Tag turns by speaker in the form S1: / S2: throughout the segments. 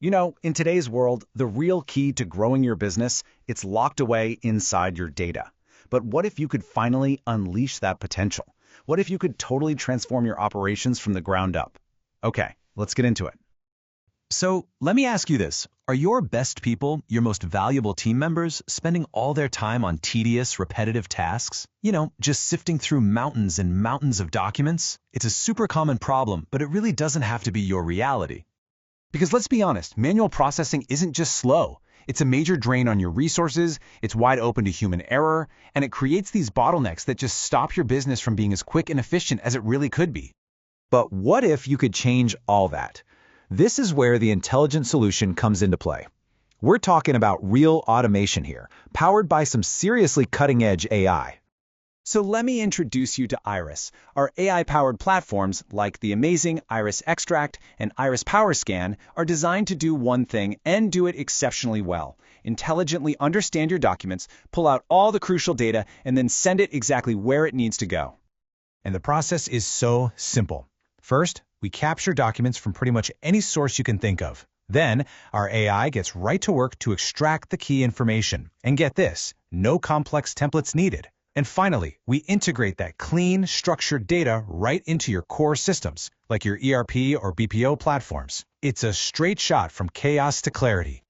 S1: You know, in today's world, the real key to growing your business, it's locked away inside your data. But what if you could finally unleash that potential? What if you could totally transform your operations from the ground up? Okay, let's get into it.
S2: So let me ask you this. Are your best people, your most valuable team members, spending all their time on tedious, repetitive tasks? Just sifting through mountains and mountains of documents? It's a super common problem, but it really doesn't have to be your reality.
S3: Because let's be honest, manual processing isn't just slow. It's a major drain on your resources, it's wide open to human error, and it creates these bottlenecks that just stop your business from being as quick and efficient as it really could be.
S1: But what if you could change all that? This is where the intelligent solution comes into play. We're talking about real automation here, powered by some seriously cutting-edge AI. So let me introduce you to Iris. Our AI-powered platforms, like the amazing Iris Extract and Iris Power Scan, are designed to do one thing and do it exceptionally well. Intelligently understand your documents, pull out all the crucial data, and then send it exactly where it needs to go.
S3: And the process is so simple. First, we capture documents from pretty much any source you can think of. Then, our AI gets right to work to extract the key information. And get this, no complex templates needed. And finally, we integrate that clean, structured data right into your core systems, like your ERP or BPO platforms. It's a straight shot from chaos to clarity.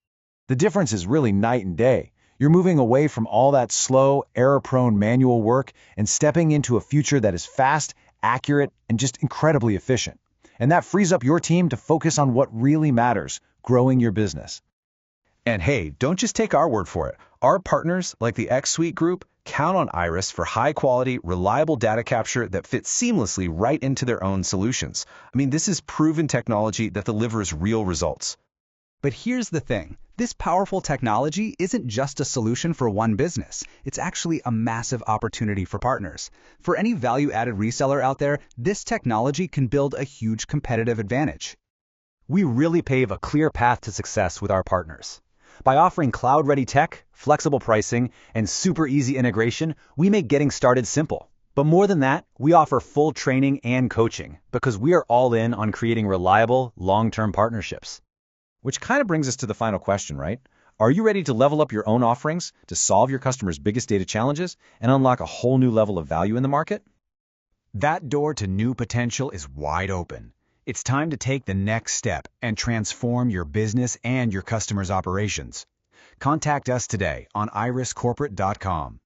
S1: The difference is really night and day. You're moving away from all that slow, error-prone manual work and stepping into a future that is fast, accurate, and just incredibly efficient. And that frees up your team to focus on what really matters, growing your business. And hey, don't just take our word for it. Our partners, like the X Suite Group, count on Iris for high-quality, reliable data capture that fits seamlessly right into their own solutions. I mean, this is proven technology that delivers real results.
S4: But here's the thing. This powerful technology isn't just a solution for one business. It's actually a massive opportunity for partners. For any value-added reseller out there, this technology can build a huge competitive advantage.
S1: We really pave a clear path to success with our partners. By offering cloud-ready tech, flexible pricing, and super easy integration, we make getting started simple. But more than that, we offer full training and coaching because we are all in on creating reliable, long-term partnerships. Which kind of brings us to the final question, right? Are you ready to level up your own offerings to solve your customers' biggest data challenges and unlock a whole new level of value in the market? That door to new potential is wide open. It's time to take the next step and transform your business and your customers' operations. Contact us today on iriscorporate.com.